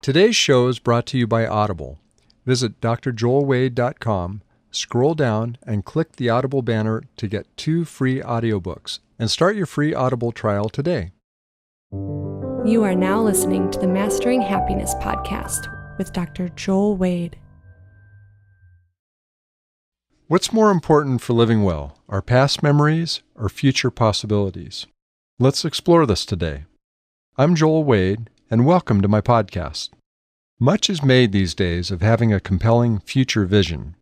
Today's show is brought to you by Audible. Visit drjoelwade.com, scroll down, and click the Audible banner to get 2 free audiobooks and start your free Audible trial today. You are now listening to the Mastering Happiness podcast with Dr. Joel Wade. What's more important for living well, our past memories or future possibilities? Let's explore this today. I'm Joel Wade, and welcome to my podcast. Much is made these days of having a compelling future vision,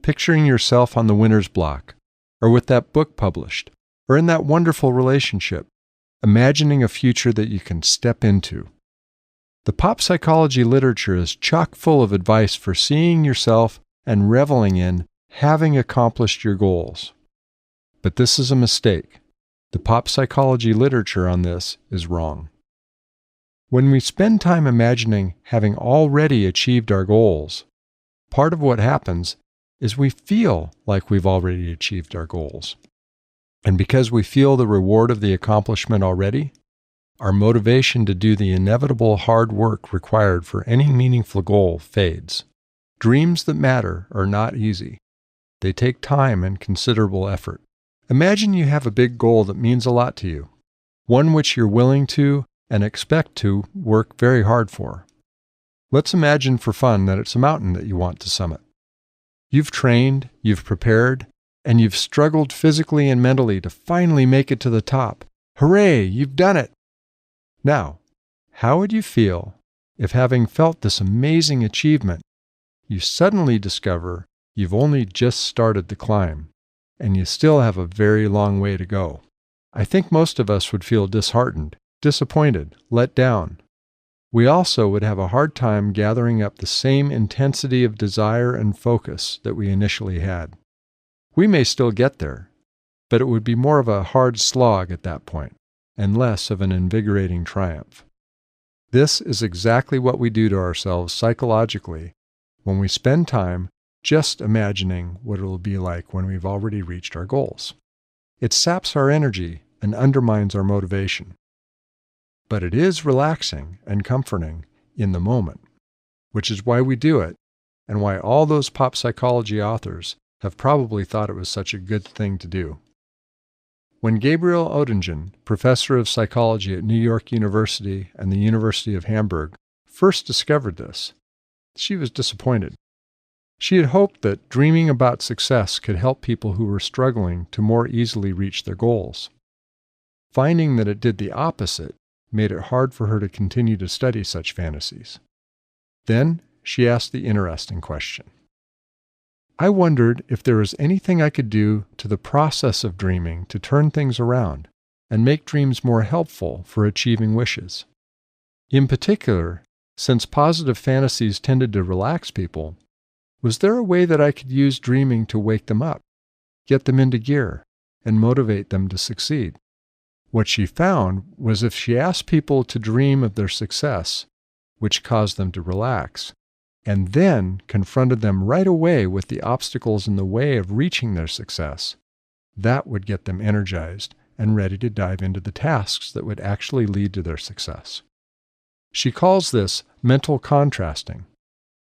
picturing yourself on the winner's block, or with that book published, or in that wonderful relationship, imagining a future that you can step into. The pop psychology literature is chock full of advice for seeing yourself and reveling in having accomplished your goals. But this is a mistake. The pop psychology literature on this is wrong. When we spend time imagining having already achieved our goals, part of what happens is we feel like we've already achieved our goals. And because we feel the reward of the accomplishment already, our motivation to do the inevitable hard work required for any meaningful goal fades. Dreams that matter are not easy. They take time and considerable effort. Imagine you have a big goal that means a lot to you, one which you're willing to and expect to work very hard for. Let's imagine for fun that it's a mountain that you want to summit. You've trained, you've prepared, and you've struggled physically and mentally to finally make it to the top. Hooray, you've done it! Now, how would you feel if, having felt this amazing achievement, you suddenly discover you've only just started the climb, and you still have a very long way to go? I think most of us would feel disheartened, disappointed, let down. We also would have a hard time gathering up the same intensity of desire and focus that we initially had. We may still get there, but it would be more of a hard slog at that point, and less of an invigorating triumph. This is exactly what we do to ourselves psychologically when we spend time just imagining what it will be like when we've already reached our goals. It saps our energy and undermines our motivation. But it is relaxing and comforting in the moment, which is why we do it, and why all those pop psychology authors have probably thought it was such a good thing to do. When Gabriele Oettingen, professor of psychology at New York University and the University of Hamburg, first discovered this, she was disappointed. She had hoped that dreaming about success could help people who were struggling to more easily reach their goals. Finding that it did the opposite made it hard for her to continue to study such fantasies. Then she asked the interesting question. I wondered if there was anything I could do to the process of dreaming to turn things around and make dreams more helpful for achieving wishes. In particular, since positive fantasies tended to relax people, was there a way that I could use dreaming to wake them up, get them into gear, and motivate them to succeed? What she found was if she asked people to dream of their success, which caused them to relax, and then confronted them right away with the obstacles in the way of reaching their success, that would get them energized and ready to dive into the tasks that would actually lead to their success. She calls this mental contrasting,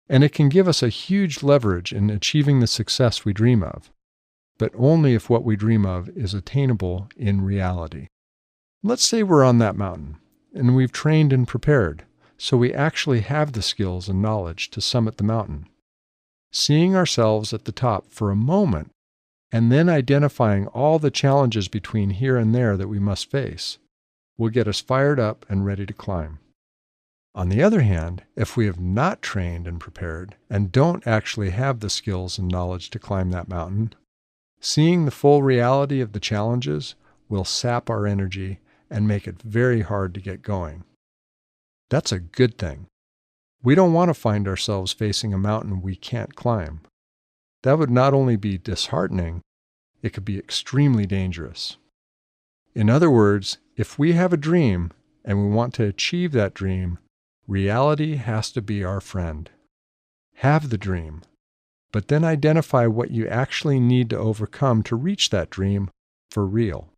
and it can give us a huge leverage in achieving the success we dream of, but only if what we dream of is attainable in reality. Let's say we're on that mountain, and we've trained and prepared, so we actually have the skills and knowledge to summit the mountain. Seeing ourselves at the top for a moment, and then identifying all the challenges between here and there that we must face, will get us fired up and ready to climb. On the other hand, if we have not trained and prepared, and don't actually have the skills and knowledge to climb that mountain, seeing the full reality of the challenges will sap our energy and make it very hard to get going. That's a good thing. We don't want to find ourselves facing a mountain we can't climb. That would not only be disheartening, it could be extremely dangerous. In other words, if we have a dream and we want to achieve that dream, reality has to be our friend. Have the dream, but then identify what you actually need to overcome to reach that dream for real.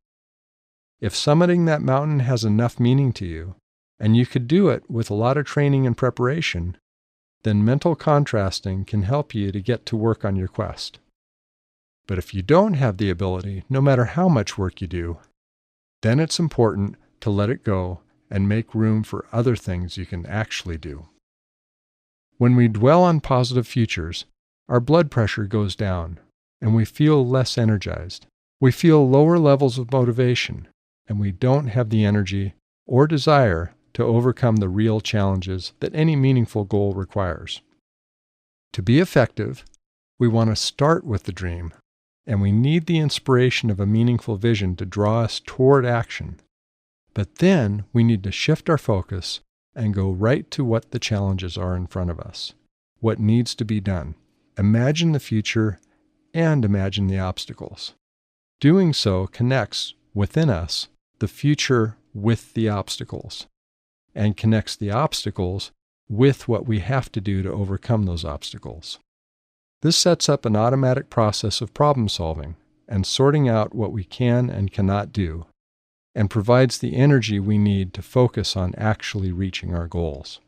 If summiting that mountain has enough meaning to you, and you could do it with a lot of training and preparation, then mental contrasting can help you to get to work on your quest. But if you don't have the ability, no matter how much work you do, then it's important to let it go and make room for other things you can actually do. When we dwell on positive futures, our blood pressure goes down, and we feel less energized. We feel lower levels of motivation, and we don't have the energy or desire to overcome the real challenges that any meaningful goal requires. To be effective, we want to start with the dream, and we need the inspiration of a meaningful vision to draw us toward action. But then we need to shift our focus and go right to what the challenges are in front of us, what needs to be done. Imagine the future and imagine the obstacles. Doing so connects within us the future with the obstacles, and connects the obstacles with what we have to do to overcome those obstacles. This sets up an automatic process of problem solving and sorting out what we can and cannot do, and provides the energy we need to focus on actually reaching our goals.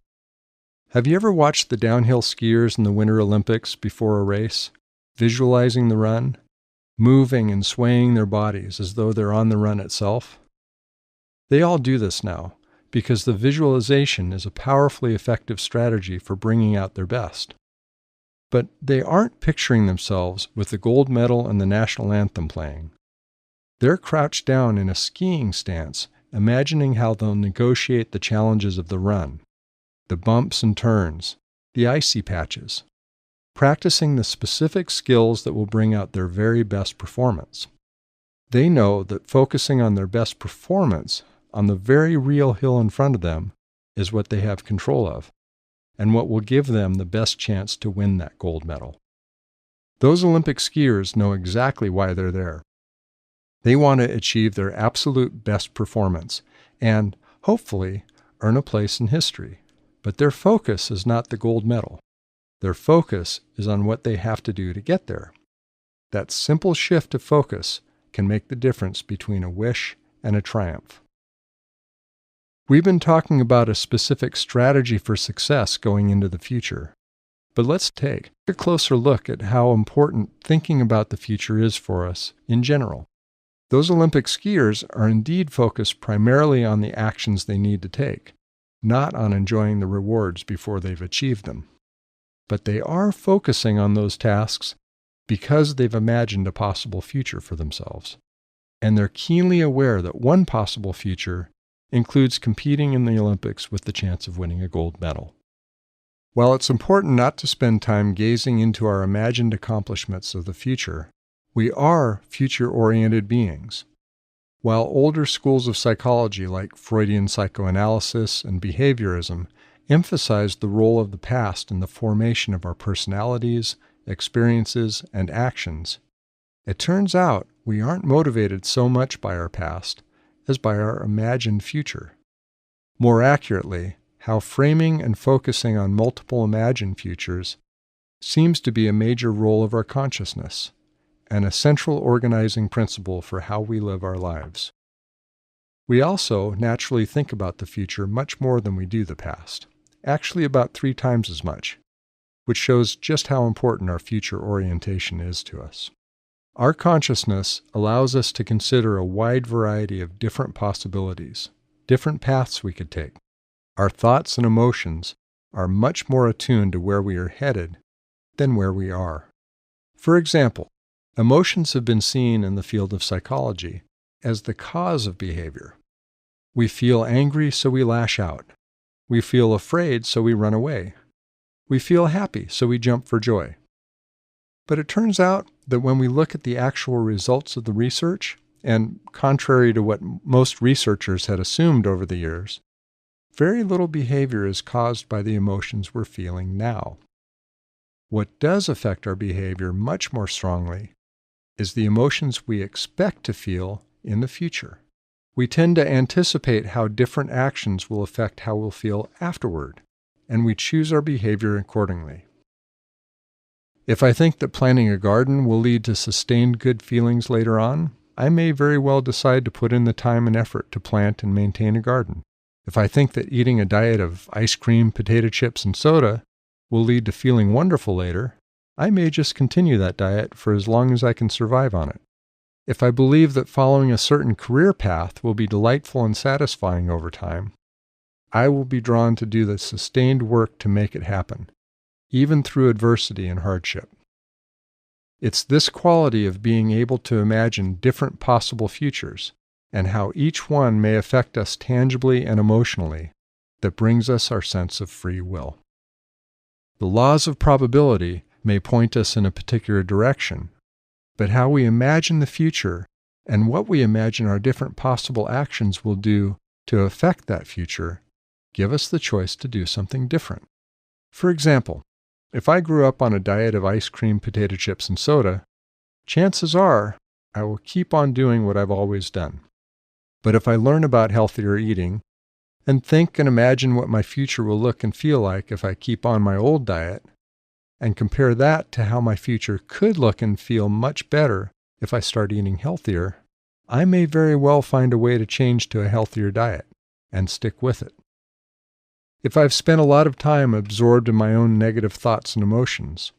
Have you ever watched the downhill skiers in the Winter Olympics before a race, visualizing the run, moving and swaying their bodies as though they're on the run itself? They all do this now, because the visualization is a powerfully effective strategy for bringing out their best. But they aren't picturing themselves with the gold medal and the national anthem playing. They're crouched down in a skiing stance, imagining how they'll negotiate the challenges of the run, the bumps and turns, the icy patches, practicing the specific skills that will bring out their very best performance. They know that focusing on their best performance on the very real hill in front of them is what they have control of, and what will give them the best chance to win that gold medal. Those Olympic skiers know exactly why they're there. They want to achieve their absolute best performance and, hopefully, earn a place in history. But their focus is not the gold medal. Their focus is on what they have to do to get there. That simple shift of focus can make the difference between a wish and a triumph. We've been talking about a specific strategy for success going into the future, but let's take a closer look at how important thinking about the future is for us in general. Those Olympic skiers are indeed focused primarily on the actions they need to take, not on enjoying the rewards before they've achieved them. But they are focusing on those tasks because they've imagined a possible future for themselves. And they're keenly aware that one possible future includes competing in the Olympics with the chance of winning a gold medal. While it's important not to spend time gazing into our imagined accomplishments of the future, we are future-oriented beings. While older schools of psychology like Freudian psychoanalysis and behaviorism emphasized the role of the past in the formation of our personalities, experiences, and actions, it turns out we aren't motivated so much by our past as by our imagined future. More accurately, how framing and focusing on multiple imagined futures seems to be a major role of our consciousness and a central organizing principle for how we live our lives. We also naturally think about the future much more than we do the past, actually about 3 times as much, which shows just how important our future orientation is to us. Our consciousness allows us to consider a wide variety of different possibilities, different paths we could take. Our thoughts and emotions are much more attuned to where we are headed than where we are. For example, emotions have been seen in the field of psychology as the cause of behavior. We feel angry, so we lash out. We feel afraid, so we run away. We feel happy, so we jump for joy. But it turns out that when we look at the actual results of the research, and contrary to what most researchers had assumed over the years, very little behavior is caused by the emotions we're feeling now. What does affect our behavior much more strongly is the emotions we expect to feel in the future. We tend to anticipate how different actions will affect how we'll feel afterward, and we choose our behavior accordingly. If I think that planting a garden will lead to sustained good feelings later on, I may very well decide to put in the time and effort to plant and maintain a garden. If I think that eating a diet of ice cream, potato chips, and soda will lead to feeling wonderful later, I may just continue that diet for as long as I can survive on it. If I believe that following a certain career path will be delightful and satisfying over time, I will be drawn to do the sustained work to make it happen, even through adversity and hardship. It's this quality of being able to imagine different possible futures and how each one may affect us tangibly and emotionally that brings us our sense of free will. The laws of probability may point us in a particular direction, but how we imagine the future and what we imagine our different possible actions will do to affect that future give us the choice to do something different. For example, if I grew up on a diet of ice cream, potato chips, and soda, chances are I will keep on doing what I've always done. But if I learn about healthier eating and think and imagine what my future will look and feel like if I keep on my old diet, and compare that to how my future could look and feel much better if I start eating healthier, I may very well find a way to change to a healthier diet and stick with it. If I've spent a lot of time absorbed in my own negative thoughts and emotions,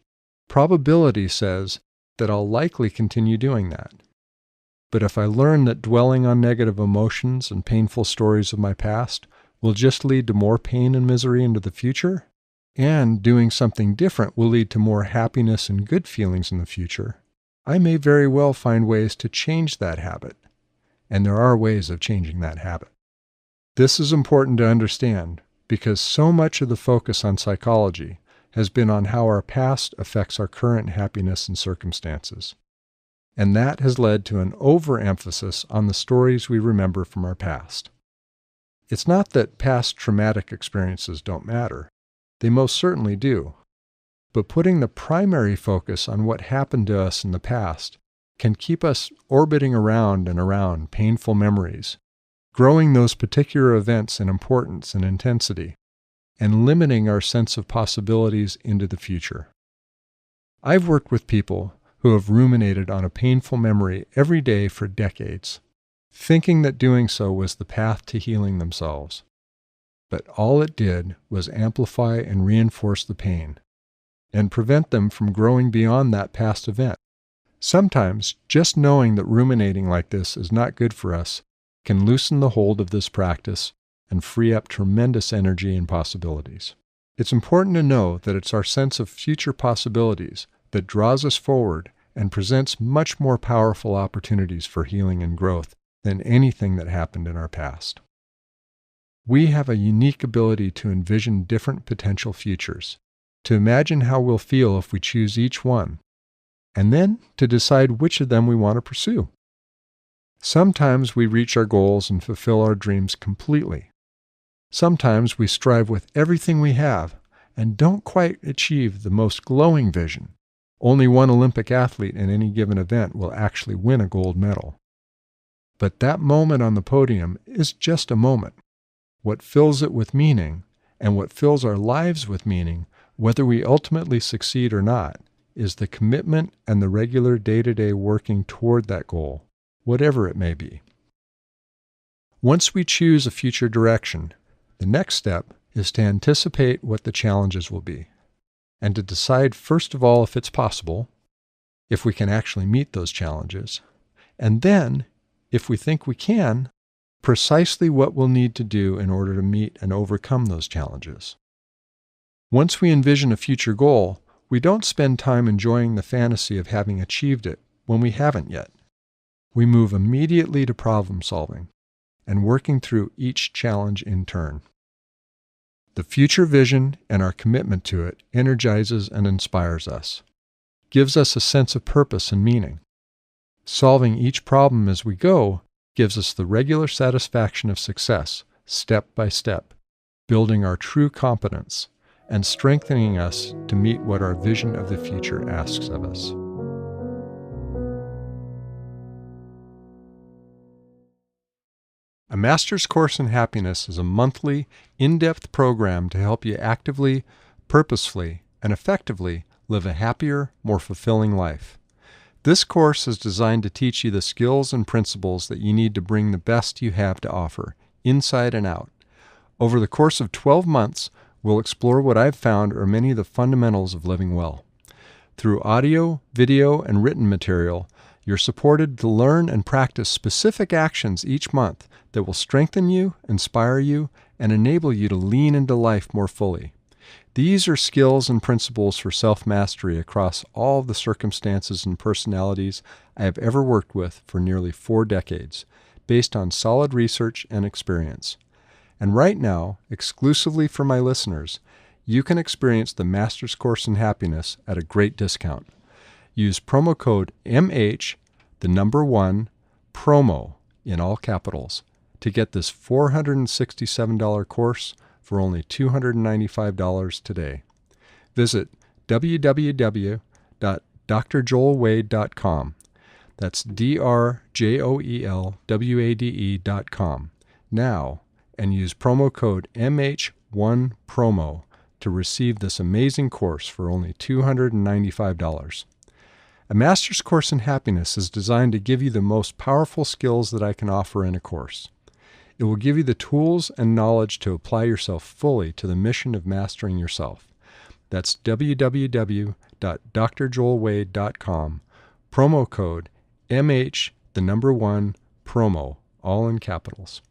probability says that I'll likely continue doing that. But if I learn that dwelling on negative emotions and painful stories of my past will just lead to more pain and misery into the future, and doing something different will lead to more happiness and good feelings in the future, I may very well find ways to change that habit. And there are ways of changing that habit. This is important to understand because so much of the focus on psychology has been on how our past affects our current happiness and circumstances. And that has led to an overemphasis on the stories we remember from our past. It's not that past traumatic experiences don't matter. They most certainly do. But putting the primary focus on what happened to us in the past can keep us orbiting around and around painful memories, growing those particular events in importance and intensity, and limiting our sense of possibilities into the future. I've worked with people who have ruminated on a painful memory every day for decades, thinking that doing so was the path to healing themselves. But all it did was amplify and reinforce the pain, and prevent them from growing beyond that past event. Sometimes, just knowing that ruminating like this is not good for us can loosen the hold of this practice and free up tremendous energy and possibilities. It's important to know that it's our sense of future possibilities that draws us forward and presents much more powerful opportunities for healing and growth than anything that happened in our past. We have a unique ability to envision different potential futures, to imagine how we'll feel if we choose each one, and then to decide which of them we want to pursue. Sometimes we reach our goals and fulfill our dreams completely. Sometimes we strive with everything we have and don't quite achieve the most glowing vision. Only one Olympic athlete in any given event will actually win a gold medal. But that moment on the podium is just a moment. What fills it with meaning, and what fills our lives with meaning, whether we ultimately succeed or not, is the commitment and the regular day-to-day working toward that goal, whatever it may be. Once we choose a future direction, the next step is to anticipate what the challenges will be, and to decide first of all if it's possible, if we can actually meet those challenges, and then, if we think we can, precisely what we'll need to do in order to meet and overcome those challenges. Once we envision a future goal, we don't spend time enjoying the fantasy of having achieved it when we haven't yet. We move immediately to problem solving and working through each challenge in turn. The future vision and our commitment to it energizes and inspires us, gives us a sense of purpose and meaning. Solving each problem as we go gives us the regular satisfaction of success, step by step, building our true competence and strengthening us to meet what our vision of the future asks of us. A Master's Course in Happiness is a monthly, in-depth program to help you actively, purposefully, and effectively live a happier, more fulfilling life. This course is designed to teach you the skills and principles that you need to bring the best you have to offer, inside and out, Over the course of 12 months, we'll explore what I've found are many of the fundamentals of living well. Through audio, video, and written material, you're supported to learn and practice specific actions each month that will strengthen you, inspire you, and enable you to lean into life more fully. These are skills and principles for self-mastery across all of the circumstances and personalities I have ever worked with for nearly 4 decades, based on solid research and experience. And right now, exclusively for my listeners, you can experience the Master's Course in Happiness at a great discount. Use promo code MH1, promo in all capitals, to get this $467 course for only $295 today. Visit www.drjoelwade.com. That's drjoelwade.com now, and use promo code MH1promo to receive this amazing course for only $295. A Master's Course in Happiness is designed to give you the most powerful skills that I can offer in a course. It will give you the tools and knowledge to apply yourself fully to the mission of mastering yourself. That's www.drjoelwade.com, promo code MH1, promo, all in capitals.